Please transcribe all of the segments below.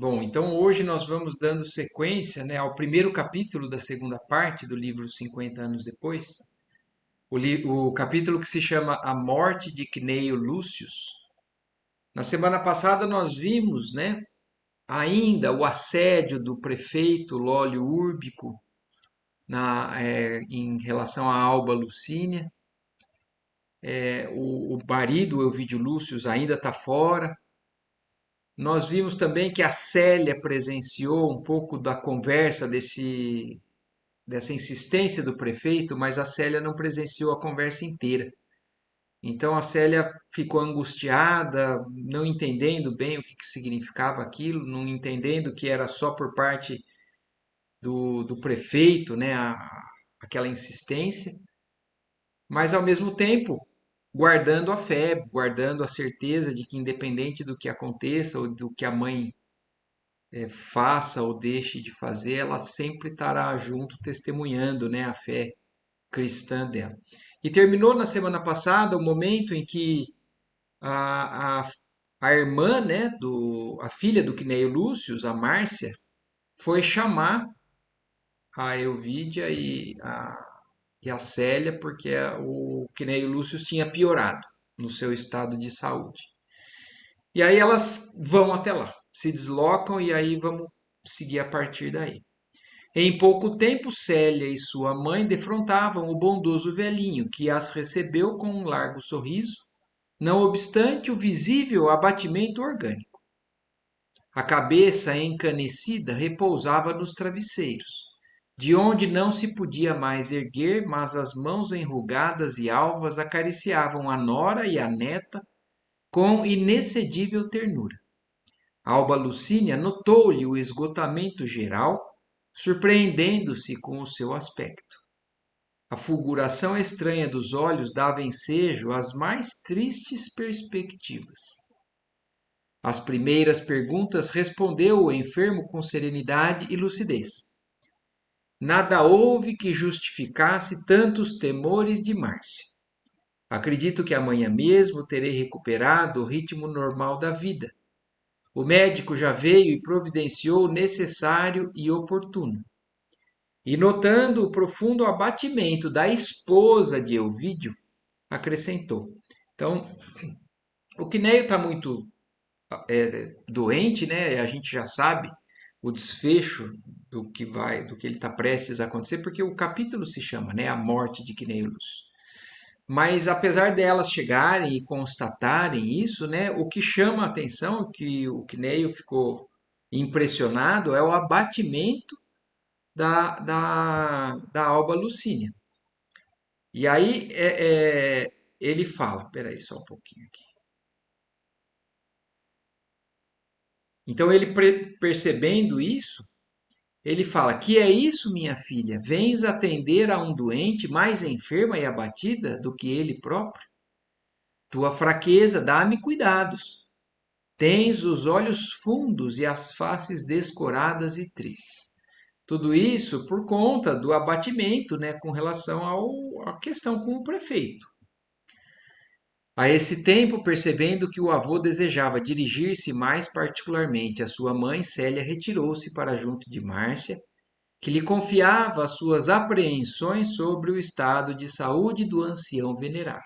Bom, então hoje nós vamos dando sequência, né, ao primeiro capítulo da segunda parte do livro 50 anos depois, o capítulo que se chama A Morte de Cneio Lúcius. Na semana passada nós vimos, né, ainda o assédio do prefeito Lólio Úrbico em relação a Alba Lucínia. O marido, o Ovidio Lúcius, ainda está fora. Nós vimos também que a Célia presenciou um pouco da conversa dessa insistência do prefeito, mas a Célia não presenciou a conversa inteira. Então a Célia ficou angustiada, não entendendo bem o que significava aquilo, não entendendo que era só por parte do prefeito, né, aquela insistência, mas ao mesmo tempo guardando a fé, guardando a certeza de que independente do que aconteça ou do que a mãe faça ou deixe de fazer, ela sempre estará junto testemunhando, né, a fé cristã dela. E terminou na semana passada o momento em que a, a, a irmã, né, a filha do Cneio Lúcius, a Márcia, foi chamar a Elvídia e a Célia porque o Cneio Lúcius tinha piorado no seu estado de saúde. E aí elas vão até lá, se deslocam e aí vamos seguir a partir daí. Em pouco tempo, Célia e sua mãe defrontavam o bondoso velhinho, que as recebeu com um largo sorriso, não obstante o visível abatimento orgânico. A cabeça encanecida repousava nos travesseiros, de onde não se podia mais erguer, mas as mãos enrugadas e alvas acariciavam a nora e a neta com inexcedível ternura. Alba Lucínia notou-lhe o esgotamento geral, surpreendendo-se com o seu aspecto. A fulguração estranha dos olhos dava ensejo às mais tristes perspectivas. Às primeiras perguntas respondeu o enfermo com serenidade e lucidez. Nada houve que justificasse tantos temores de Márcia. Acredito que amanhã mesmo terei recuperado o ritmo normal da vida. O médico já veio e providenciou o necessário e oportuno. E notando o profundo abatimento da esposa de Elvídio, acrescentou. Então, o Quinéio está muito doente, né? A gente já sabe o desfecho do que ele está prestes a acontecer, porque o capítulo se chama, né, A Morte de Quinéio Lúcio. Mas apesar delas chegarem e constatarem isso, né, o que chama a atenção, que o Quinéio ficou impressionado, é o abatimento da Alba Lucínia. E aí ele fala, peraí só um pouquinho aqui. Então ele percebendo isso, ele fala: Que é isso, minha filha? Vens atender a um doente mais enferma e abatida do que ele próprio? Tua fraqueza dá-me cuidados. Tens os olhos fundos e as faces descoradas e tristes. Tudo isso por conta do abatimento, né, com relação à questão com o prefeito. A esse tempo, percebendo que o avô desejava dirigir-se mais particularmente à sua mãe, Célia retirou-se para junto de Márcia, que lhe confiava as suas apreensões sobre o estado de saúde do ancião venerável.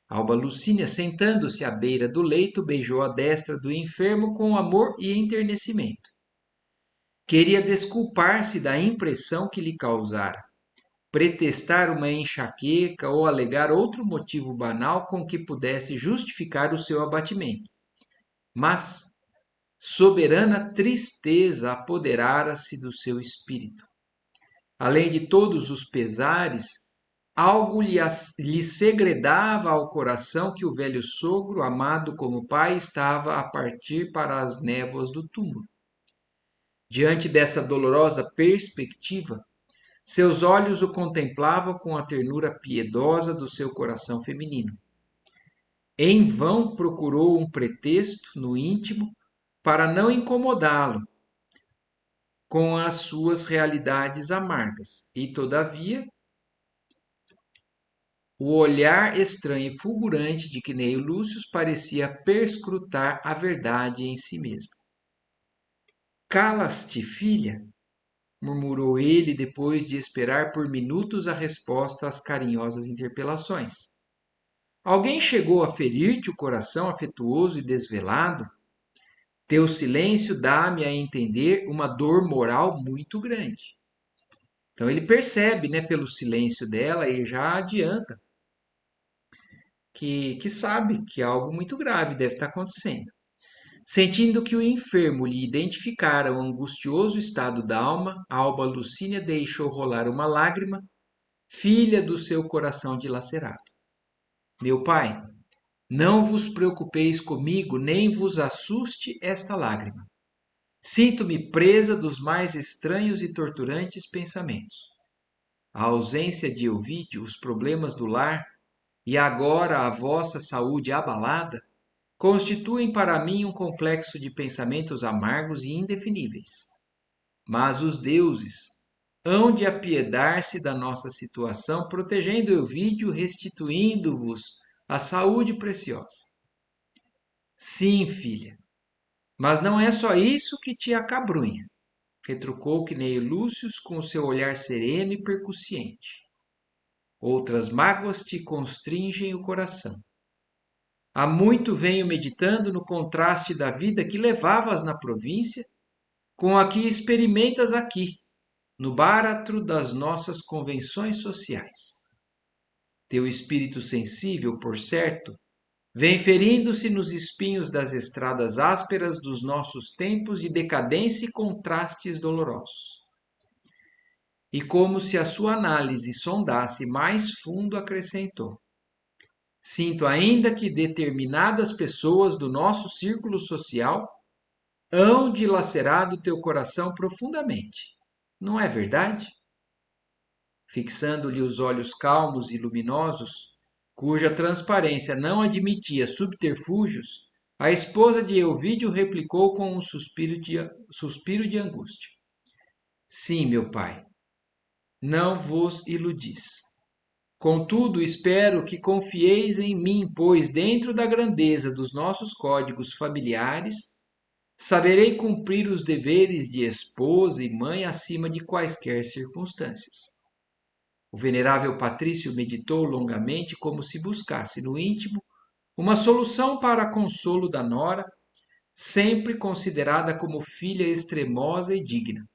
Alba Lucínia, sentando-se à beira do leito, beijou a destra do enfermo com amor e enternecimento. Queria desculpar-se da impressão que lhe causara, pretextar uma enxaqueca ou alegar outro motivo banal com que pudesse justificar o seu abatimento. Mas soberana tristeza apoderara-se do seu espírito. Além de todos os pesares, algo lhe segredava ao coração que o velho sogro, amado como pai, estava a partir para as névoas do túmulo. Diante dessa dolorosa perspectiva, seus olhos o contemplavam com a ternura piedosa do seu coração feminino. Em vão procurou um pretexto no íntimo para não incomodá-lo com as suas realidades amargas, e todavia o olhar estranho e fulgurante de Cneio Lúcius parecia perscrutar a verdade em si mesmo. Calas-te, filha, murmurou ele depois de esperar por minutos a resposta às carinhosas interpelações. Alguém chegou a ferir-te o coração afetuoso e desvelado? Teu silêncio dá-me a entender uma dor moral muito grande. Então ele percebe, né, pelo silêncio dela e já adianta que sabe que algo muito grave deve estar acontecendo. Sentindo que o enfermo lhe identificara o angustioso estado da alma, Alba Lucínia deixou rolar uma lágrima, filha do seu coração dilacerado. Meu pai, não vos preocupeis comigo, nem vos assuste esta lágrima. Sinto-me presa dos mais estranhos e torturantes pensamentos. A ausência de Ovídio, os problemas do lar e agora a vossa saúde abalada constituem para mim um complexo de pensamentos amargos e indefiníveis. Mas os deuses hão de apiedar-se da nossa situação, protegendo Ovídio, restituindo-vos a saúde preciosa. Sim, filha, mas não é só isso que te acabrunha, retrucou Cneio Lúcio com seu olhar sereno e percussiente. Outras mágoas te constringem o coração. Há muito venho meditando no contraste da vida que levavas na província com a que experimentas aqui, no báratro das nossas convenções sociais. Teu espírito sensível, por certo, vem ferindo-se nos espinhos das estradas ásperas dos nossos tempos de decadência e contrastes dolorosos. E como se a sua análise sondasse mais fundo, acrescentou: sinto ainda que determinadas pessoas do nosso círculo social hão dilacerado teu coração profundamente. Não é verdade? Fixando-lhe os olhos calmos e luminosos, cuja transparência não admitia subterfúgios, a esposa de Elvídio replicou com um suspiro de angústia. Sim, meu pai, não vos iludis. Contudo, espero que confieis em mim, pois, dentro da grandeza dos nossos códigos familiares, saberei cumprir os deveres de esposa e mãe acima de quaisquer circunstâncias. O venerável Patrício meditou longamente, como se buscasse no íntimo uma solução para consolo da nora, sempre considerada como filha extremosa e digna.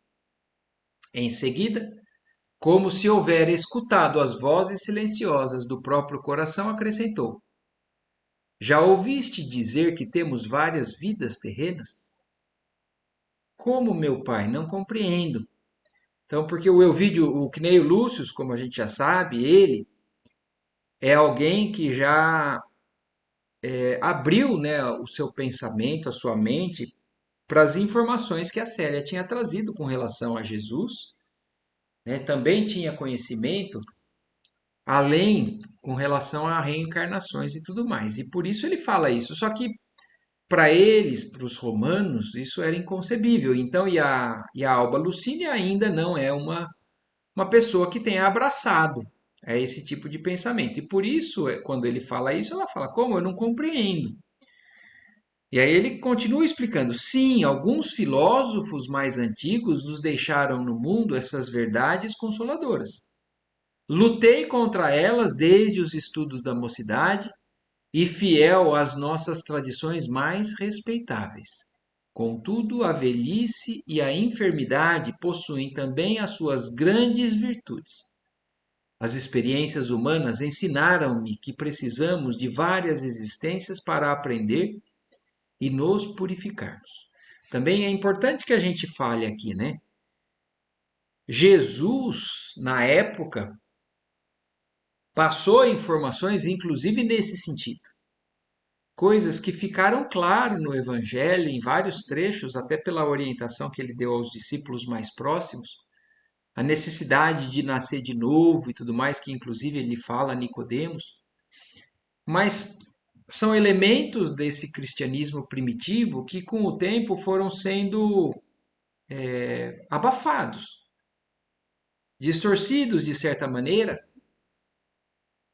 Em seguida, como se houvera escutado as vozes silenciosas do próprio coração, acrescentou: já ouviste dizer que temos várias vidas terrenas? Como, meu pai? Não compreendo. Então, porque o Elvídio, o Cneio Lúcio, como a gente já sabe, ele é alguém que já abriu, né, o seu pensamento, a sua mente, para as informações que a Célia tinha trazido com relação a Jesus, né? Também tinha conhecimento, além com relação a reencarnações e tudo mais. E por isso ele fala isso. Só que para eles, para os romanos, isso era inconcebível. Então, e a Alba Lucínia ainda não é uma pessoa que tenha abraçado esse tipo de pensamento. E por isso, quando ele fala isso, ela fala: como? Eu não compreendo. E aí ele continua explicando: sim, alguns filósofos mais antigos nos deixaram no mundo essas verdades consoladoras. Lutei contra elas desde os estudos da mocidade e fiel às nossas tradições mais respeitáveis. Contudo, a velhice e a enfermidade possuem também as suas grandes virtudes. As experiências humanas ensinaram-me que precisamos de várias existências para aprender e nos purificarmos. Também é importante que a gente fale aqui, né? Jesus, na época, passou informações, inclusive nesse sentido. Coisas que ficaram claro no Evangelho, em vários trechos, até pela orientação que ele deu aos discípulos mais próximos, a necessidade de nascer de novo e tudo mais, que inclusive ele fala a Nicodemos, mas são elementos desse cristianismo primitivo que com o tempo foram sendo abafados, distorcidos de certa maneira,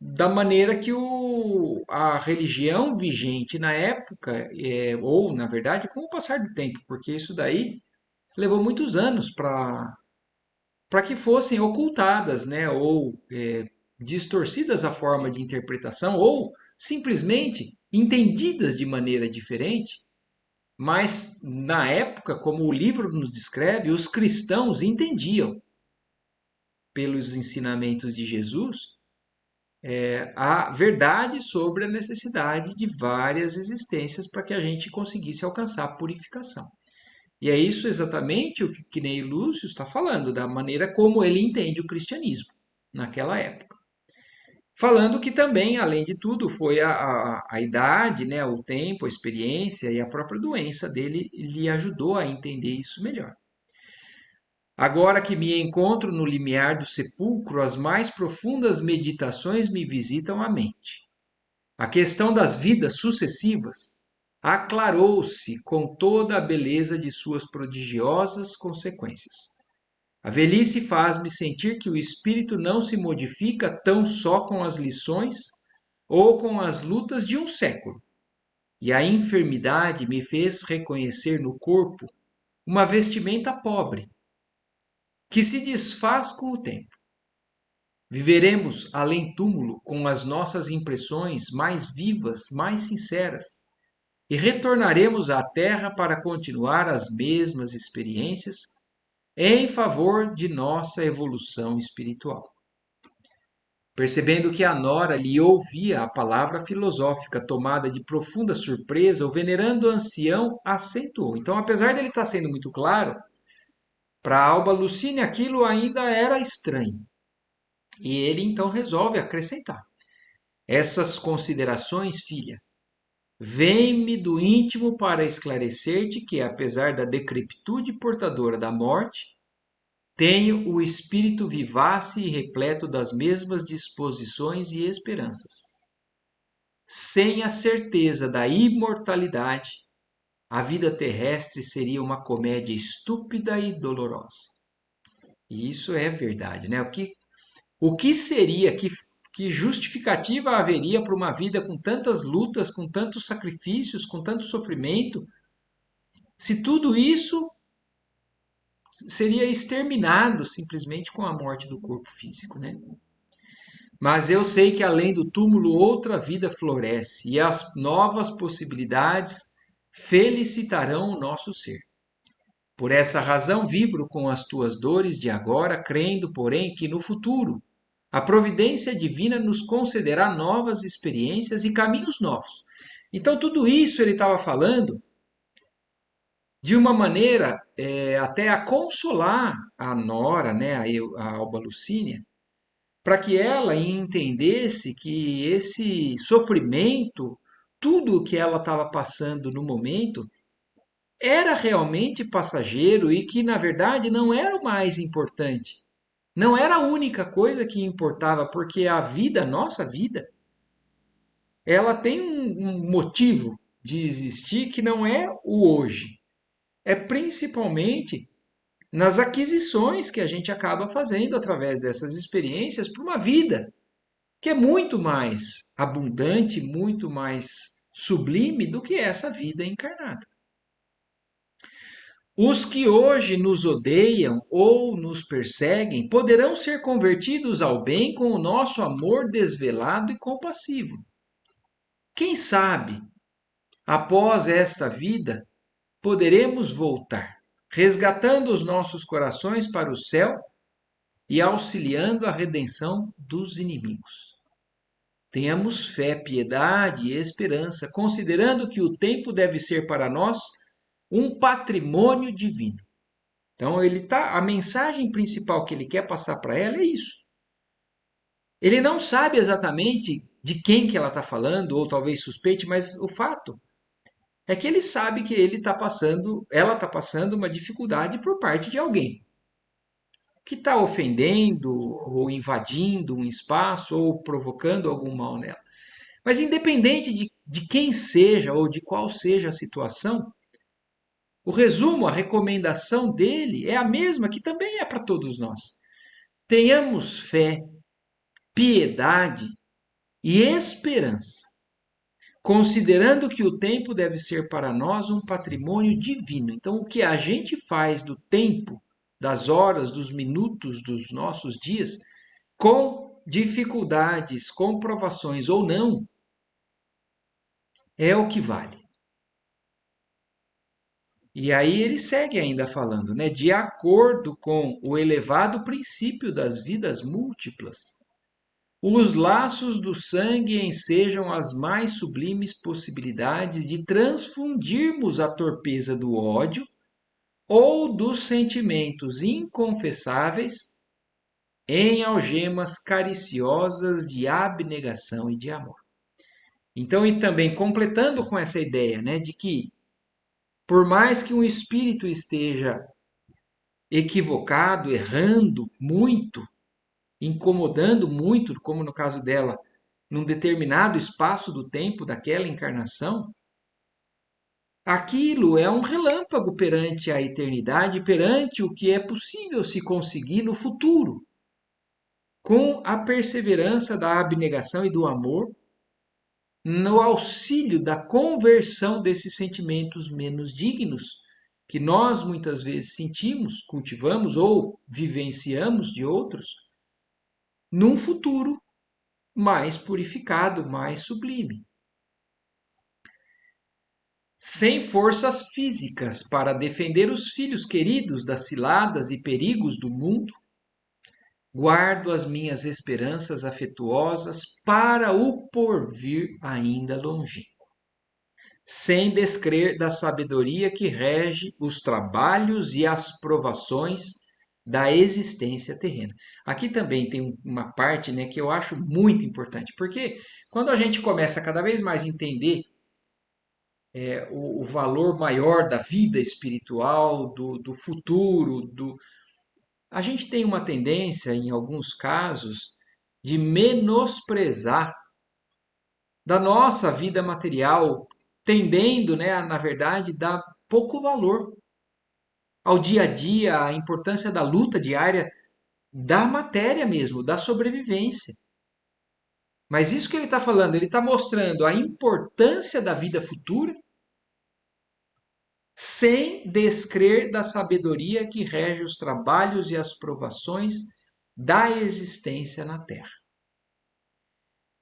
da maneira que a religião vigente na época, ou na verdade com o passar do tempo, porque isso daí levou muitos anos para que fossem ocultadas, né, ou distorcidas a forma de interpretação, ou simplesmente entendidas de maneira diferente. Mas na época, como o livro nos descreve, os cristãos entendiam, pelos ensinamentos de Jesus, a verdade sobre a necessidade de várias existências para que a gente conseguisse alcançar a purificação. E é isso exatamente o que Ney Lúcio está falando, da maneira como ele entende o cristianismo naquela época. Falando que também, além de tudo, foi a idade, né, o tempo, a experiência e a própria doença dele lhe ajudou a entender isso melhor. Agora que me encontro no limiar do sepulcro, as mais profundas meditações me visitam a mente. A questão das vidas sucessivas aclarou-se com toda a beleza de suas prodigiosas consequências. A velhice faz-me sentir que o espírito não se modifica tão só com as lições ou com as lutas de um século, e a enfermidade me fez reconhecer no corpo uma vestimenta pobre, que se desfaz com o tempo. Viveremos além túmulo com as nossas impressões mais vivas, mais sinceras, e retornaremos à Terra para continuar as mesmas experiências em favor de nossa evolução espiritual. Percebendo que a nora lhe ouvia a palavra filosófica, tomada de profunda surpresa, o venerando ancião acentuou. Então, apesar dele estar sendo muito claro, para Alba Lucine aquilo ainda era estranho. E ele então resolve acrescentar: essas considerações, filha, vêm-me do íntimo para esclarecer-te que, apesar da decrepitude portadora da morte, tenho o espírito vivace e repleto das mesmas disposições e esperanças. Sem a certeza da imortalidade, a vida terrestre seria uma comédia estúpida e dolorosa. E isso é verdade, né? O que seria, que justificativa haveria para uma vida com tantas lutas, com tantos sacrifícios, com tanto sofrimento, se tudo isso seria exterminado simplesmente com a morte do corpo físico, né? Mas eu sei que além do túmulo outra vida floresce e as novas possibilidades felicitarão o nosso ser. Por essa razão vibro com as tuas dores de agora, crendo, porém, que no futuro a providência divina nos concederá novas experiências e caminhos novos. Então, tudo isso ele estava falando de uma maneira até a consolar a nora, né, a Alba Lucínia, para que ela entendesse que esse sofrimento, tudo o que ela estava passando no momento, era realmente passageiro e que, na verdade, não era o mais importante. Não era a única coisa que importava, porque a vida, a nossa vida, ela tem um motivo de existir que não é o hoje. É principalmente nas aquisições que a gente acaba fazendo através dessas experiências para uma vida que é muito mais abundante, muito mais sublime do que essa vida encarnada. Os que hoje nos odeiam ou nos perseguem poderão ser convertidos ao bem com o nosso amor desvelado e compassivo. Quem sabe, após esta vida, poderemos voltar, resgatando os nossos corações para o céu e auxiliando a redenção dos inimigos. Tenhamos fé, piedade e esperança, considerando que o tempo deve ser para nós um patrimônio divino. Então a mensagem principal que ele quer passar para ela é isso. Ele não sabe exatamente de quem que ela está falando, ou talvez suspeite, mas o fato é que ele sabe que ela está passando uma dificuldade por parte de alguém que está ofendendo ou invadindo um espaço ou provocando algum mal nela. Mas independente de quem seja ou de qual seja a situação, o resumo, a recomendação dele é a mesma que também é para todos nós. Tenhamos fé, piedade e esperança. considerando que o tempo deve ser para nós um patrimônio divino. Então, o que a gente faz do tempo, das horas, dos minutos dos nossos dias, com dificuldades, com provações ou não, é o que vale. E aí ele segue ainda falando, né? De acordo com o elevado princípio das vidas múltiplas, os laços do sangue ensejam as mais sublimes possibilidades de transfundirmos a torpeza do ódio ou dos sentimentos inconfessáveis em algemas cariciosas de abnegação e de amor. Então, e também completando com essa ideia, né, de que por mais que um espírito esteja equivocado, errando muito, incomodando muito, como no caso dela, num determinado espaço do tempo daquela encarnação, aquilo é um relâmpago perante a eternidade, perante o que é possível se conseguir no futuro, com a perseverança da abnegação e do amor, no auxílio da conversão desses sentimentos menos dignos que nós muitas vezes sentimos, cultivamos ou vivenciamos de outros, num futuro mais purificado, mais sublime. Sem forças físicas para defender os filhos queridos das ciladas e perigos do mundo, guardo as minhas esperanças afetuosas para o porvir ainda longínquo, sem descrer da sabedoria que rege os trabalhos e as provações da existência terrena. Aqui também tem uma parte, né, que eu acho muito importante, porque quando a gente começa a cada vez mais entender o valor maior da vida espiritual, do futuro, a gente tem uma tendência, em alguns casos, de menosprezar da nossa vida material, tendendo, né, a, na verdade, dar pouco valor ao dia a dia, à importância da luta diária, da matéria mesmo, da sobrevivência. Mas isso que ele está falando, ele está mostrando a importância da vida futura sem descrer da sabedoria que rege os trabalhos e as provações da existência na Terra.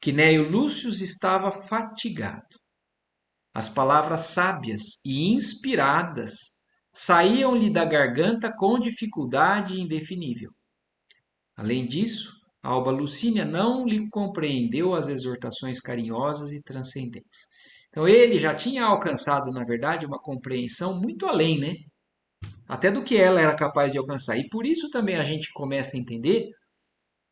Quinéio Lúcio estava fatigado. As palavras sábias e inspiradas saíam-lhe da garganta com dificuldade indefinível. Além disso, Alba Lucínia não lhe compreendeu as exortações carinhosas e transcendentes. Então ele já tinha alcançado, na verdade, uma compreensão muito além, né? Até do que ela era capaz de alcançar. E por isso também a gente começa a entender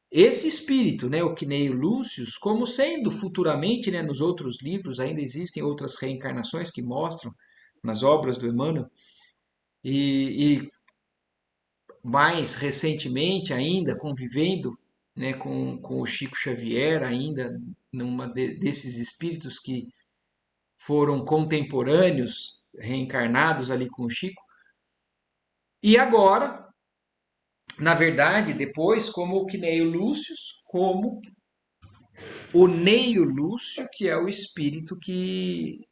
esse espírito, né, o Quinéio Lúcio, como sendo futuramente, né, nos outros livros, ainda existem outras reencarnações que mostram nas obras do Emmanuel, e mais recentemente ainda, convivendo, né, com o Chico Xavier, ainda desses espíritos que foram contemporâneos, reencarnados ali com o Chico, e agora, na verdade, depois, como o Quinéio Lúcio, como o Neio Lúcio, que é o espírito que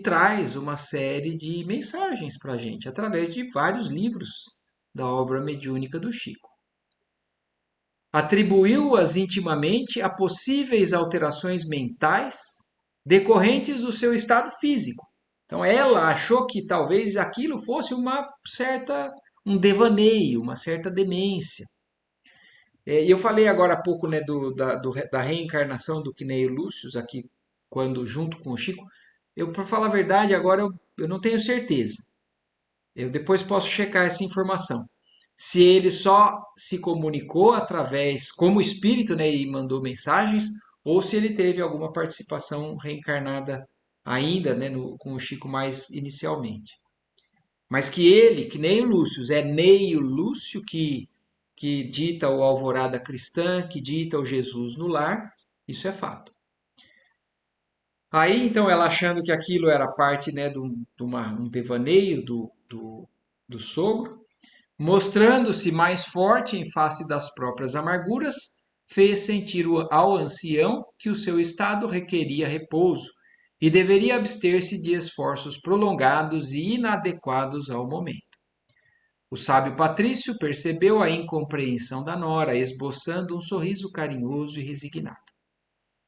traz uma série de mensagens para a gente, através de vários livros da obra mediúnica do Chico. Atribuiu-as intimamente a possíveis alterações mentais decorrentes do seu estado físico. Então ela achou que talvez aquilo fosse um devaneio, uma certa demência. E eu falei agora há pouco, né, da reencarnação do Quinéio Lúcio aqui, quando junto com o Chico. Eu, para falar a verdade, agora eu não tenho certeza. Eu depois posso checar essa informação. Se ele só se comunicou através, como espírito, né, e mandou mensagens, ou se ele teve alguma participação reencarnada ainda, né, com o Chico mais inicialmente. Mas que nem o Lúcio, é Neio Lúcio que dita o Alvorada Cristã, que dita o Jesus no Lar, isso é fato. Aí, então, ela achando que aquilo era parte, né, um devaneio do sogro, mostrando-se mais forte em face das próprias amarguras, fez sentir ao ancião que o seu estado requeria repouso e deveria abster-se de esforços prolongados e inadequados ao momento. O sábio Patrício percebeu a incompreensão da nora, esboçando um sorriso carinhoso e resignado.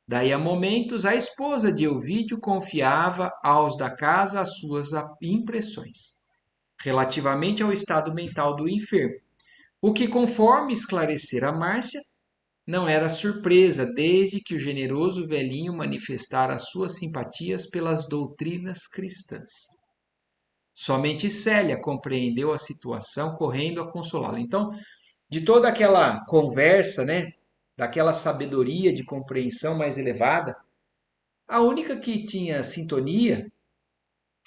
Daí a momentos, a esposa de Ovídio confiava aos da casa as suas impressões relativamente ao estado mental do enfermo, o que, conforme esclarecera Márcia, não era surpresa desde que o generoso velhinho manifestara suas simpatias pelas doutrinas cristãs. Somente Célia compreendeu a situação, correndo a consolá-lo. Então, de toda aquela conversa, né, daquela sabedoria de compreensão mais elevada, a única que tinha sintonia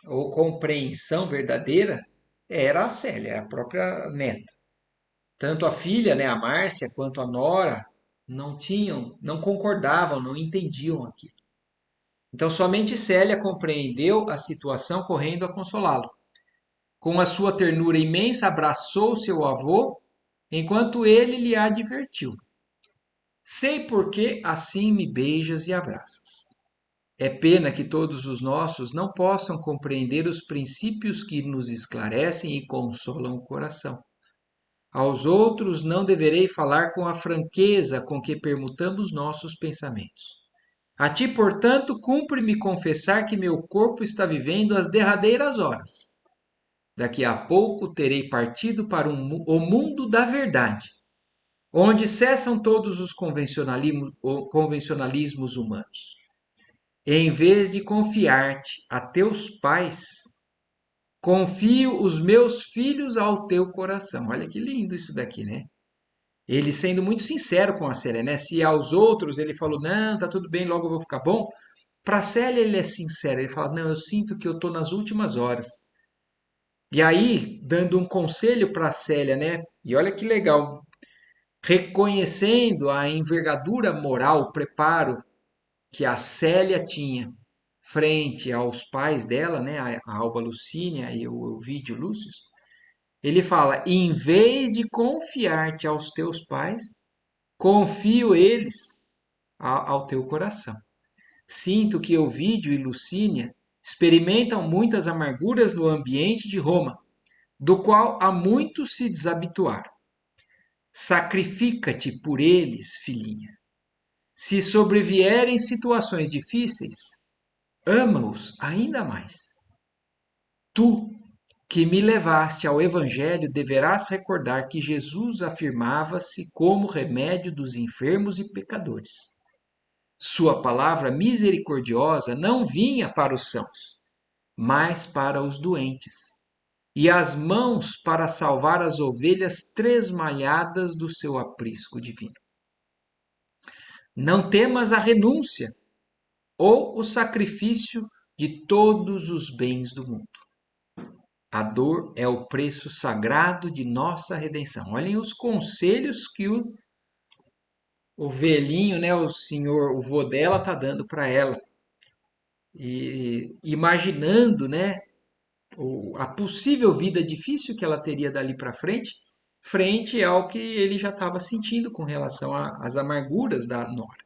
ou compreensão verdadeira era a Célia, a própria neta. Tanto a filha, né, a Márcia, quanto a nora não concordavam, não entendiam aquilo. Então somente Célia compreendeu a situação, correndo a consolá-lo. Com a sua ternura imensa, abraçou seu avô, enquanto ele lhe advertiu: sei por que assim me beijas e abraças. É pena que todos os nossos não possam compreender os princípios que nos esclarecem e consolam o coração. Aos outros não deverei falar com a franqueza com que permutamos nossos pensamentos. A ti, portanto, cumpre-me confessar que meu corpo está vivendo as derradeiras horas. Daqui a pouco terei partido para o mundo da verdade, onde cessam todos os convencionalismos humanos. Em vez de confiar-te a teus pais, confio os meus filhos ao teu coração. Olha que lindo isso daqui, né? Ele sendo muito sincero com a Célia, né? Se aos outros ele falou, não, tá tudo bem, logo eu vou ficar bom. Para a Célia ele é sincero, ele fala, não, eu sinto que eu tô nas últimas horas. E aí, dando um conselho para a Célia, né? E olha que legal, reconhecendo a envergadura moral, o preparo que a Célia tinha frente aos pais dela, né, a Alba Lucínia e o Ovídio Lúcio, ele fala: em vez de confiar-te aos teus pais, confio eles ao teu coração. Sinto que Ovídio e Lucínia experimentam muitas amarguras no ambiente de Roma, do qual há muito se desabituaram. Sacrifica-te por eles, filhinha. Se sobrevierem situações difíceis, ama-os ainda mais. Tu, que me levaste ao Evangelho, deverás recordar que Jesus afirmava-se como remédio dos enfermos e pecadores. Sua palavra misericordiosa não vinha para os sãos, mas para os doentes, e as mãos para salvar as ovelhas tresmalhadas do seu aprisco divino. Não temas a renúncia ou o sacrifício de todos os bens do mundo. A dor é o preço sagrado de nossa redenção. Olhem os conselhos que o velhinho, né, o senhor, o vô dela tá dando para ela. E imaginando, né, a possível vida difícil que ela teria dali para frente, frente ao que ele já estava sentindo com relação às amarguras da nora.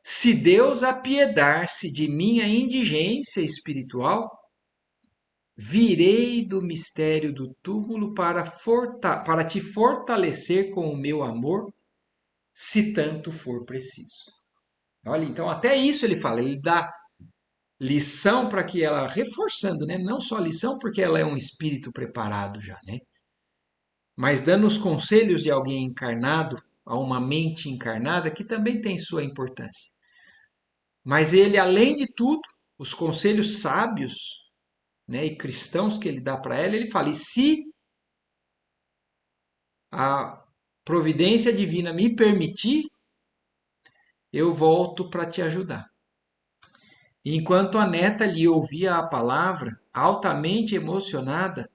Se Deus apiedar-se de minha indigência espiritual, virei do mistério do túmulo para te fortalecer com o meu amor, se tanto for preciso. Olha, então até isso ele fala, ele dá lição para que ela, reforçando, né? Não só lição porque ela é um espírito preparado já, né? Mas dando os conselhos de alguém encarnado, a uma mente encarnada, que também tem sua importância. Mas ele, além de tudo, os conselhos sábios, né, e cristãos que ele dá para ela, ele fala: e se a providência divina me permitir, eu volto para te ajudar. Enquanto a neta lhe ouvia a palavra, altamente emocionada,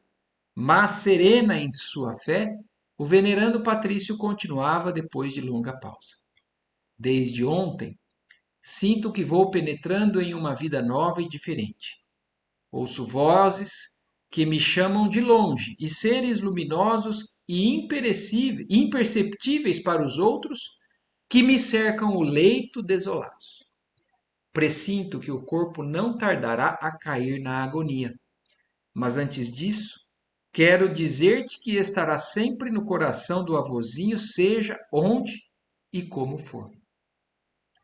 mas serena em sua fé, o venerando Patrício continuava depois de longa pausa. Desde ontem, sinto que vou penetrando em uma vida nova e diferente. Ouço vozes que me chamam de longe e seres luminosos e imperceptíveis para os outros que me cercam o leito desolados. Pressinto que o corpo não tardará a cair na agonia. Mas antes disso, quero dizer-te que estará sempre no coração do avôzinho, seja onde e como for.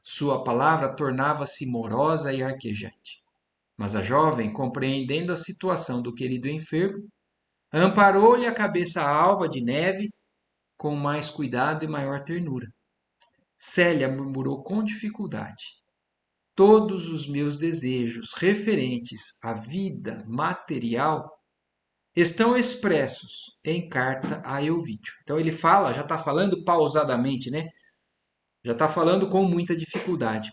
Sua palavra tornava-se morosa e arquejante. Mas a jovem, compreendendo a situação do querido enfermo, amparou-lhe a cabeça alva de neve com mais cuidado e maior ternura. Célia murmurou com dificuldade: todos os meus desejos referentes à vida material estão expressos em carta a Elvídio. Então ele fala, já está falando pausadamente, né? Já está falando com muita dificuldade.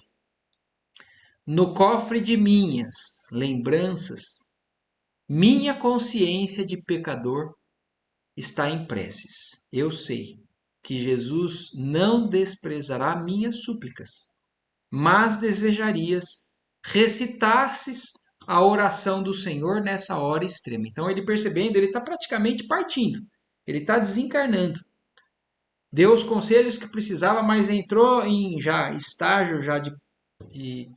No cofre de minhas lembranças, minha consciência de pecador está em preces. Eu sei que Jesus não desprezará minhas súplicas, mas desejarias recitasses a oração do Senhor nessa hora extrema. Então, ele percebendo, ele está praticamente partindo, ele está desencarnando. Deu os conselhos que precisava, mas entrou em já estágio já de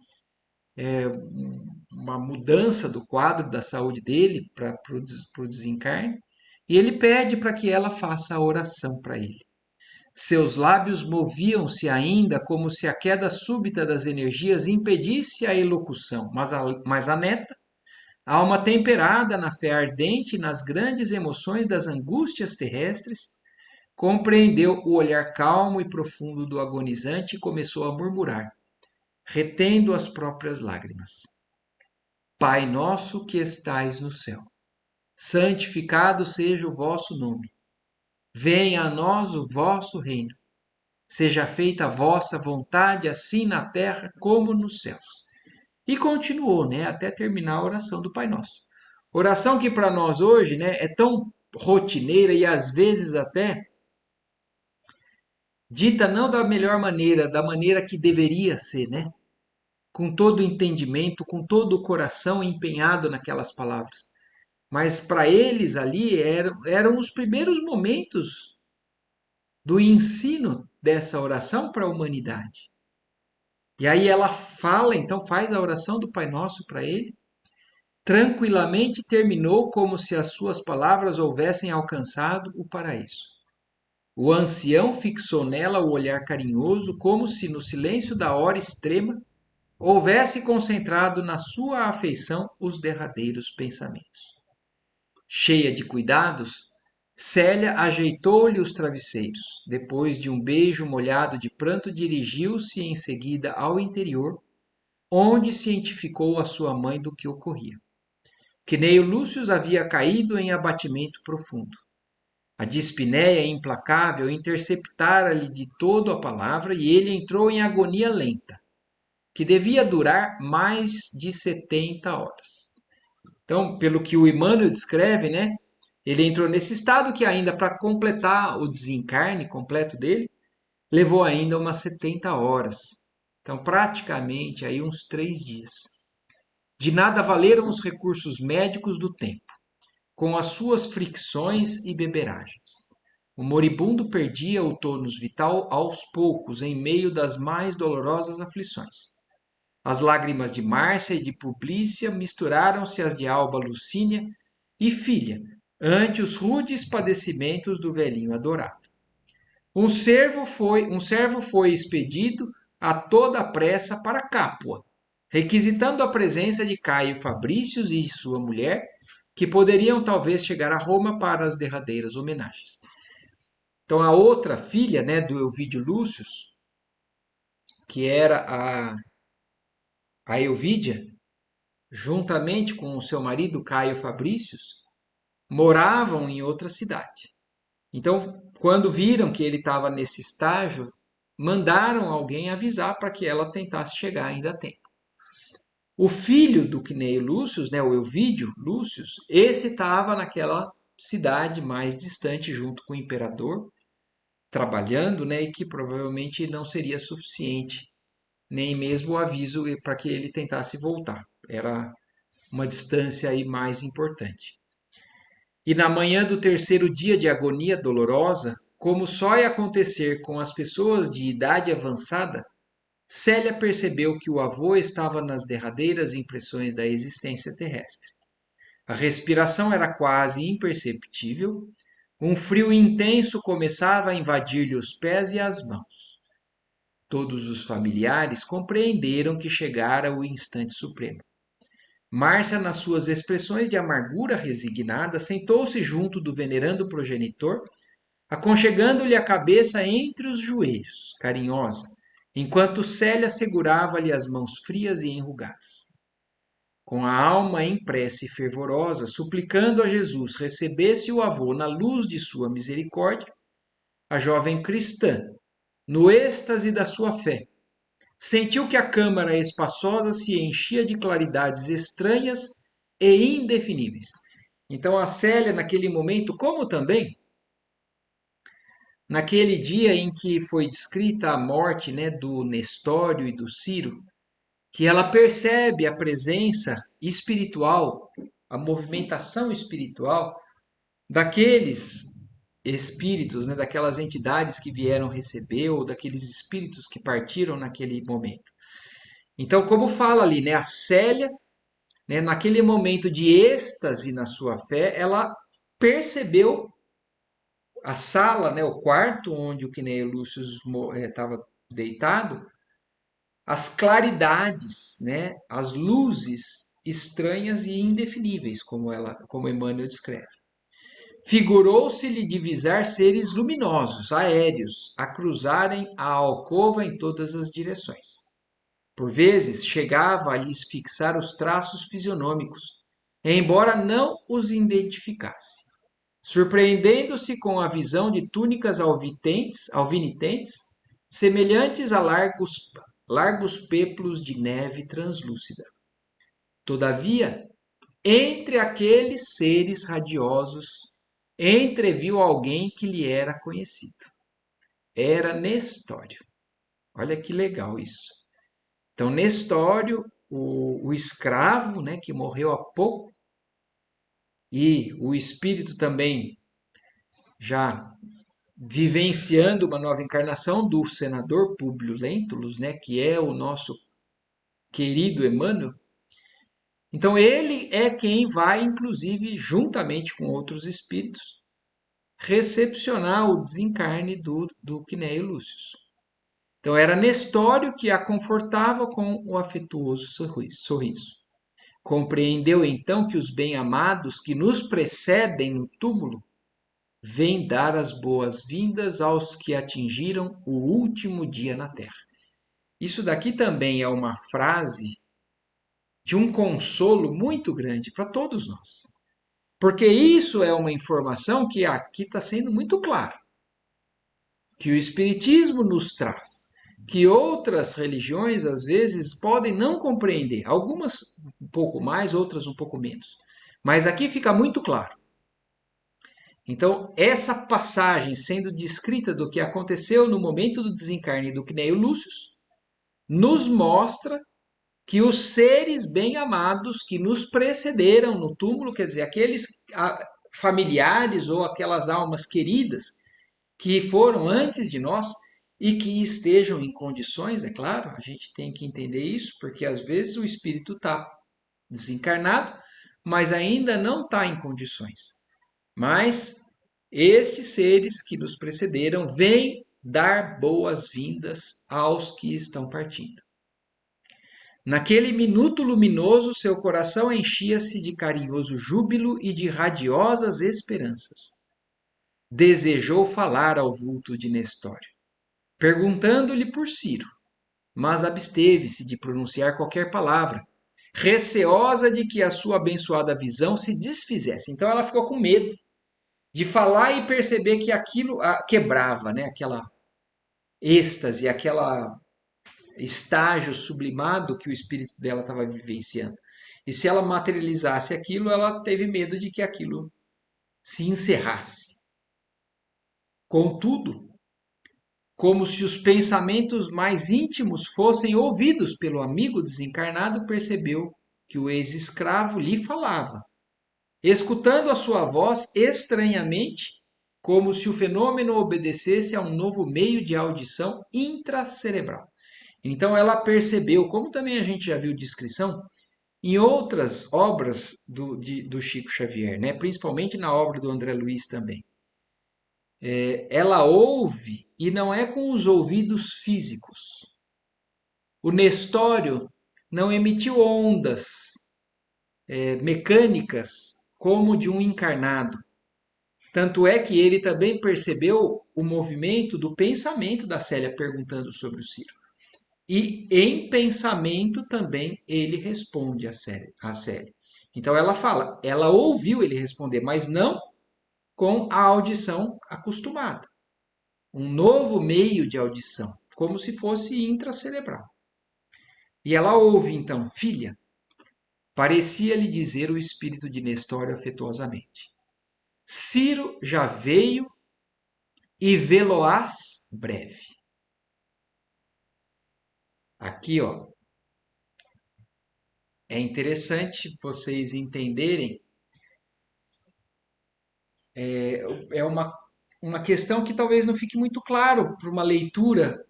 uma mudança do quadro da saúde dele para o desencarne, e ele pede para que ela faça a oração para ele. Seus lábios moviam-se ainda como se a queda súbita das energias impedisse a elocução, mas a neta, alma temperada na fé ardente e nas grandes emoções das angústias terrestres, compreendeu o olhar calmo e profundo do agonizante e começou a murmurar, retendo as próprias lágrimas: Pai nosso que estais no céu, santificado seja o vosso nome. Venha a nós o vosso reino. Seja feita a vossa vontade, assim na terra como nos céus. E continuou, né, até terminar a oração do Pai Nosso. Oração que para nós hoje, né, é tão rotineira e às vezes até dita não da melhor maneira, da maneira que deveria ser, né? Com todo o entendimento, com todo o coração empenhado naquelas palavras. Mas para eles ali eram os primeiros momentos do ensino dessa oração para a humanidade. E aí ela fala, então faz a oração do Pai Nosso para ele. Tranquilamente terminou como se as suas palavras houvessem alcançado o paraíso. O ancião fixou nela o olhar carinhoso, como se no silêncio da hora extrema houvesse concentrado na sua afeição os derradeiros pensamentos. Cheia de cuidados, Célia ajeitou-lhe os travesseiros. Depois de um beijo molhado de pranto, dirigiu-se em seguida ao interior, onde cientificou a sua mãe do que ocorria. Cneio Lúcius havia caído em abatimento profundo. A dispneia implacável interceptara-lhe de todo a palavra e ele entrou em agonia lenta, que devia durar mais de 70 horas. Então, pelo que o Emmanuel descreve, né, ele entrou nesse estado que ainda para completar o desencarne completo dele, levou ainda umas 70 horas. Então, praticamente aí uns 3 dias. De nada valeram os recursos médicos do tempo, com as suas fricções e beberagens. O moribundo perdia o tônus vital aos poucos, em meio das mais dolorosas aflições. As lágrimas de Márcia e de Publícia misturaram-se às de Alba Lucínia e filha, ante os rudes padecimentos do velhinho adorado. Um servo foi expedido a toda a pressa para Capua, requisitando a presença de Caio Fabrícios e sua mulher, que poderiam talvez chegar a Roma para as derradeiras homenagens. Então a outra filha, né, do Elvídio Lúcius, que era a Elvídia, juntamente com o seu marido Caio Fabrícios, moravam em outra cidade. Então, quando viram que ele estava nesse estágio, mandaram alguém avisar para que ela tentasse chegar ainda a tempo. O filho do Cneio Lúcius, né, o Elvídio Lúcius, esse estava naquela cidade mais distante junto com o imperador, trabalhando, né, e que provavelmente não seria suficiente, nem mesmo o aviso para que ele tentasse voltar. Era uma distância aí mais importante. E na manhã do terceiro dia de agonia dolorosa, como só ia acontecer com as pessoas de idade avançada, Célia percebeu que o avô estava nas derradeiras impressões da existência terrestre. A respiração era quase imperceptível, um frio intenso começava a invadir-lhe os pés e as mãos. Todos os familiares compreenderam que chegara o instante supremo. Márcia, nas suas expressões de amargura resignada, sentou-se junto do venerando progenitor, aconchegando-lhe a cabeça entre os joelhos, carinhosa, enquanto Célia segurava-lhe as mãos frias e enrugadas. Com a alma em prece fervorosa, suplicando a Jesus recebesse o avô na luz de sua misericórdia, a jovem cristã, no êxtase da sua fé, sentiu que a câmara espaçosa se enchia de claridades estranhas e indefiníveis. Então a Célia, naquele momento, como também naquele dia em que foi descrita a morte, né, do Nestório e do Ciro, que ela percebe a presença espiritual, a movimentação espiritual daqueles espíritos, né, daquelas entidades que vieram receber, ou daqueles espíritos que partiram naquele momento. Então, como fala ali, né, a Célia, né, naquele momento de êxtase na sua fé, ela percebeu a sala, né, o quarto onde o Cneio Lúcio estava deitado, as claridades, né, as luzes estranhas e indefiníveis, como Emmanuel descreve. Figurou-se-lhe divisar seres luminosos, aéreos, a cruzarem a alcova em todas as direções. Por vezes chegava a lhes fixar os traços fisionômicos, embora não os identificasse, surpreendendo-se com a visão de túnicas alvinitentes, semelhantes a largos peplos de neve translúcida. Todavia, entre aqueles seres radiosos, entreviu alguém que lhe era conhecido. Era Nestório. Olha que legal isso. Então, Nestório, o escravo, né, que morreu há pouco, e o espírito também já vivenciando uma nova encarnação do senador Públio Lentulus, né, que é o nosso querido Emmanuel. Então ele é quem vai, inclusive, juntamente com outros espíritos, recepcionar o desencarne do Quinéio Lúcio. Então era Nestório que a confortava com o afetuoso sorriso. Compreendeu então que os bem-amados que nos precedem no túmulo vêm dar as boas-vindas aos que atingiram o último dia na Terra. Isso daqui também é uma frase de um consolo muito grande para todos nós. Porque isso é uma informação que aqui está sendo muito clara, que o Espiritismo nos traz, que outras religiões às vezes podem não compreender, algumas um pouco mais, outras um pouco menos. Mas aqui fica muito claro. Então, essa passagem sendo descrita do que aconteceu no momento do desencarne do Cneio Lúcio, nos mostra que os seres bem-amados que nos precederam no túmulo, quer dizer, aqueles familiares ou aquelas almas queridas que foram antes de nós e que estejam em condições, é claro, a gente tem que entender isso, porque às vezes o espírito está desencarnado, mas ainda não está em condições. Mas estes seres que nos precederam vêm dar boas-vindas aos que estão partindo. Naquele minuto luminoso, seu coração enchia-se de carinhoso júbilo e de radiosas esperanças. Desejou falar ao vulto de Nestório, perguntando-lhe por Ciro, mas absteve-se de pronunciar qualquer palavra, receosa de que a sua abençoada visão se desfizesse. Então ela ficou com medo de falar e perceber que aquilo quebrava, né? Aquela êxtase, aquela estágio sublimado que o espírito dela estava vivenciando. E se ela materializasse aquilo, ela teve medo de que aquilo se encerrasse. Contudo, como se os pensamentos mais íntimos fossem ouvidos pelo amigo desencarnado, percebeu que o ex-escravo lhe falava, escutando a sua voz estranhamente, como se o fenômeno obedecesse a um novo meio de audição intracerebral. Então ela percebeu, como também a gente já viu descrição, em outras obras do Chico Xavier, né? Principalmente na obra do André Luiz também. Ela ouve e não é com os ouvidos físicos. O Nestório não emitiu ondas mecânicas como de um encarnado. Tanto é que ele também percebeu o movimento do pensamento da Célia perguntando sobre o Ciro. E em pensamento também ele responde a Célia. Então ela fala, ela ouviu ele responder, mas não com a audição acostumada. Um novo meio de audição, como se fosse intracerebral. E ela ouve então, filha, parecia-lhe dizer o espírito de Nestório afetuosamente. Ciro já veio e vê-lo-ás breve. Aqui, ó, é interessante vocês entenderem, é uma questão que talvez não fique muito claro para uma leitura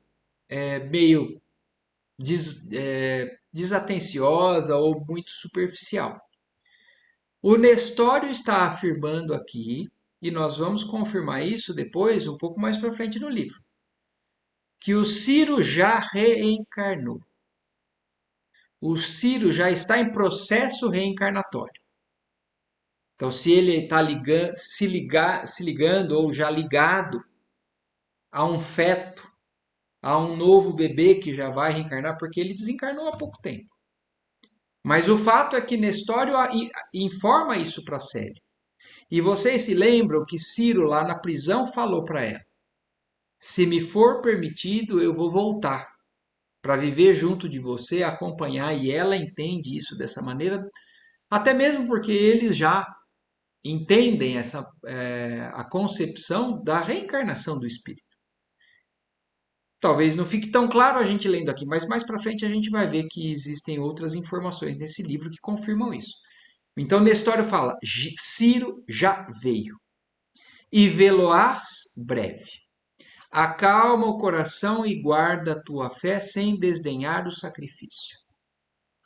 meio desatenciosa ou muito superficial. O Nestório está afirmando aqui, e nós vamos confirmar isso depois, um pouco mais para frente no livro, que o Ciro já reencarnou. O Ciro já está em processo reencarnatório. Então, se ele está se ligando ou já ligado a um feto, a um novo bebê que já vai reencarnar, porque ele desencarnou há pouco tempo. Mas o fato é que Nestório informa isso para Célia. E vocês se lembram que Ciro, lá na prisão, falou para ela: se me for permitido, eu vou voltar para viver junto de você, acompanhar. E ela entende isso dessa maneira, até mesmo porque eles já entendem a concepção da reencarnação do espírito. Talvez não fique tão claro a gente lendo aqui, mas mais para frente a gente vai ver que existem outras informações nesse livro que confirmam isso. Então, Nestório fala: Ciro já veio e vê-lo-ás breve. Acalma o coração e guarda a tua fé sem desdenhar o sacrifício.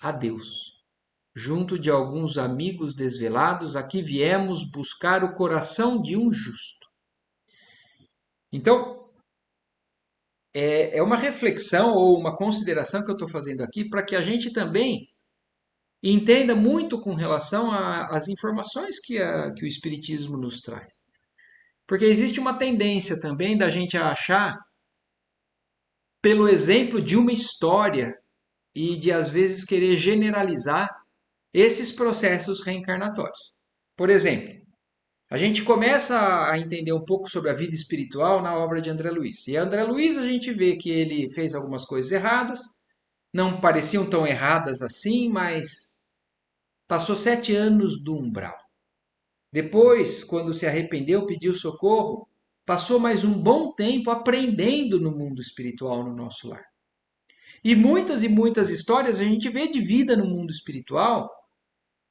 Adeus. Junto de alguns amigos desvelados, aqui viemos buscar o coração de um justo. Então, é uma reflexão ou uma consideração que eu estou fazendo aqui para que a gente também entenda muito com relação às informações que o Espiritismo nos traz. Porque existe uma tendência também da gente achar, pelo exemplo de uma história, e de às vezes querer generalizar esses processos reencarnatórios. Por exemplo, a gente começa a entender um pouco sobre a vida espiritual na obra de André Luiz. E André Luiz a gente vê que ele fez algumas coisas erradas, não pareciam tão erradas assim, mas passou 7 anos do umbral. Depois, quando se arrependeu, pediu socorro, passou mais um bom tempo aprendendo no mundo espiritual no nosso lar. E muitas histórias a gente vê de vida no mundo espiritual,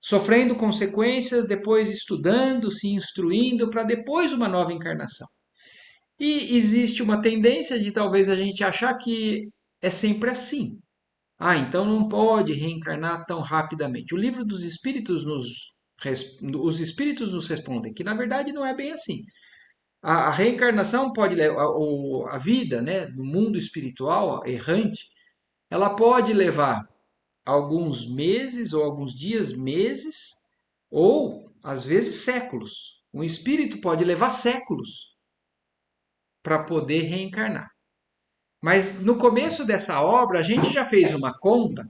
sofrendo consequências, depois estudando, se instruindo para depois uma nova encarnação. E existe uma tendência de talvez a gente achar que é sempre assim. Ah, então não pode reencarnar tão rapidamente. O livro dos Espíritos os Espíritos nos respondem que na verdade não é bem assim. A reencarnação pode levar a vida, né, no mundo espiritual errante, ela pode levar alguns meses ou alguns dias, meses, ou às vezes séculos. Um espírito pode levar séculos para poder reencarnar. Mas no começo dessa obra, a gente já fez uma conta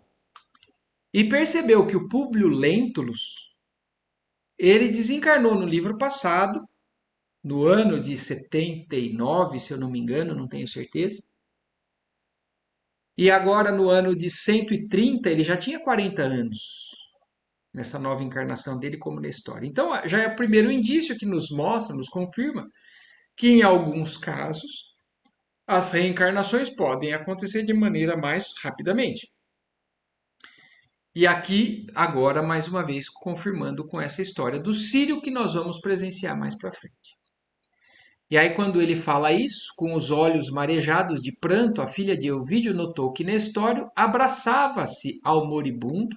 e percebeu que o Públio Lentulus, ele desencarnou no livro passado, no ano de 79, se eu não me engano, não tenho certeza. E agora, no ano de 130, ele já tinha 40 anos, nessa nova encarnação dele como Nestor. Então, já é o primeiro indício que nos mostra, nos confirma, que em alguns casos, as reencarnações podem acontecer de maneira mais rapidamente. E aqui, agora, mais uma vez, confirmando com essa história do Sírio que nós vamos presenciar mais para frente. E aí, quando ele fala isso, com os olhos marejados de pranto, a filha de Elvídio notou que Nestório abraçava-se ao moribundo,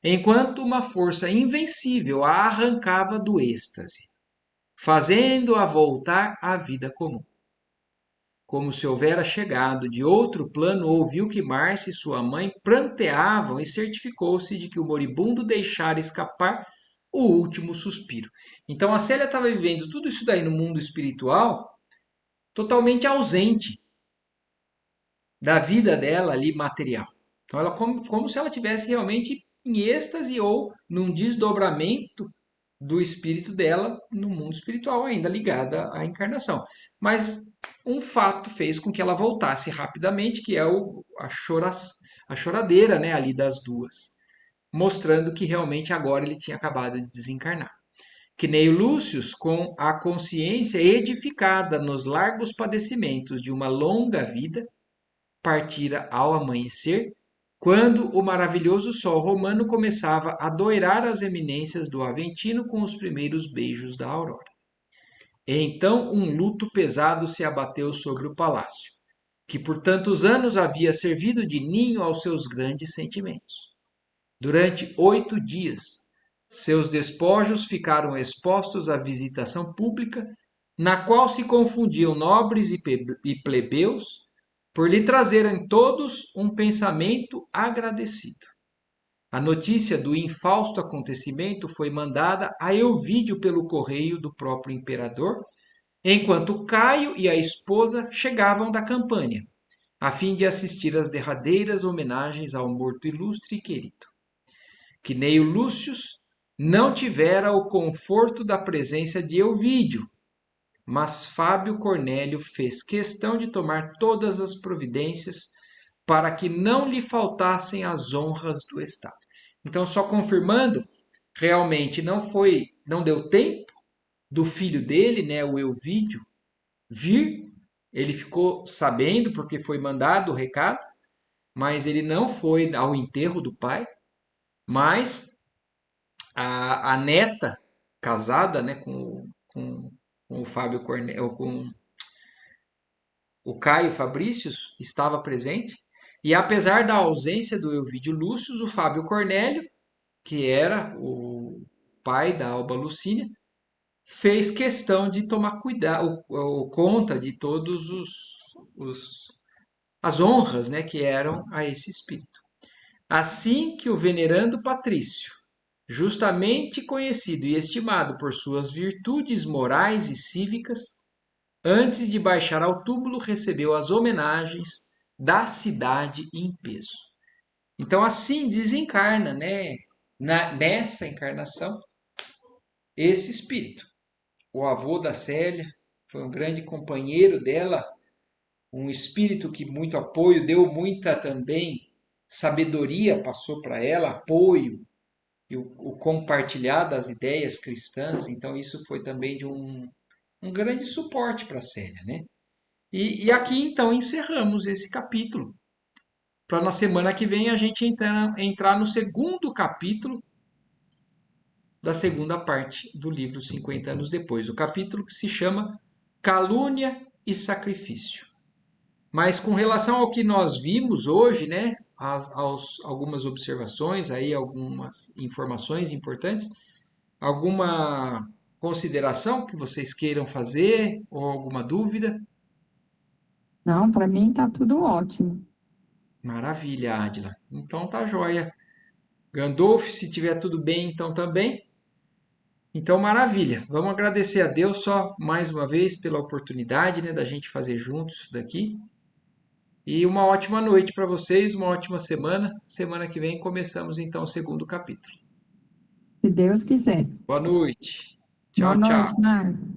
enquanto uma força invencível a arrancava do êxtase, fazendo-a voltar à vida comum. Como se houvera chegado de outro plano, ouviu que Márcia e sua mãe pranteavam e certificou-se de que o moribundo deixara escapar o último suspiro. Então a Célia estava vivendo tudo isso daí no mundo espiritual, totalmente ausente da vida dela ali material. Então ela como se ela tivesse realmente em êxtase ou num desdobramento do espírito dela no mundo espiritual, ainda ligada à encarnação. Mas um fato fez com que ela voltasse rapidamente, que é a choradeira, né, ali das duas, mostrando que realmente agora ele tinha acabado de desencarnar. Cneio Lúcio, com a consciência edificada nos largos padecimentos de uma longa vida, partira ao amanhecer, quando o maravilhoso sol romano começava a doirar as eminências do Aventino com os primeiros beijos da aurora. Então um luto pesado se abateu sobre o palácio, que por tantos anos havia servido de ninho aos seus grandes sentimentos. Durante 8 dias, seus despojos ficaram expostos à visitação pública, na qual se confundiam nobres e plebeus, por lhe trazerem todos um pensamento agradecido. A notícia do infausto acontecimento foi mandada a Elvídio pelo correio do próprio imperador, enquanto Caio e a esposa chegavam da Campânia, a fim de assistir às derradeiras homenagens ao morto ilustre e querido. Cneio Lúcio não tivera o conforto da presença de Elvídio, mas Fábio Cornélio fez questão de tomar todas as providências para que não lhe faltassem as honras do Estado. Então, só confirmando, realmente não deu tempo do filho dele, né, o Elvídio, vir. Ele ficou sabendo porque foi mandado o recado, mas ele não foi ao enterro do pai. Mas a neta, casada, né, com o Fábio Cornélio, com o Caio Fabricius, estava presente. E apesar da ausência do Elvídio Lúcio, o Fábio Cornélio, que era o pai da Alba Lucínia, fez questão de tomar cuidado, conta de todos as honras, né, que eram a esse espírito. Assim que o venerando Patrício, justamente conhecido e estimado por suas virtudes morais e cívicas, antes de baixar ao túmulo, recebeu as homenagens da cidade em peso. Então, assim desencarna, né, nessa encarnação, esse espírito. O avô da Célia foi um grande companheiro dela, um espírito que muito apoio, deu muita também sabedoria, passou para ela, apoio, e o compartilhar das ideias cristãs. Então, isso foi também de um grande suporte para a Célia, né? E aqui, então, encerramos esse capítulo, para na semana que vem a gente entrar no segundo capítulo da segunda parte do livro 50 anos depois, o capítulo que se chama Calúnia e Sacrifício. Mas com relação ao que nós vimos hoje, né, algumas observações, aí, algumas informações importantes, alguma consideração que vocês queiram fazer ou alguma dúvida? Não, para mim tá tudo ótimo. Maravilha, Adila. Então tá joia. Gandolf, se tiver tudo bem, então também. Então, maravilha. Vamos agradecer a Deus só mais uma vez pela oportunidade, né, da gente fazer juntos isso daqui. E uma ótima noite para vocês, uma ótima semana. Semana que vem começamos então o segundo capítulo. Se Deus quiser. Boa noite. Boa Tchau, noite, tchau. Marcos.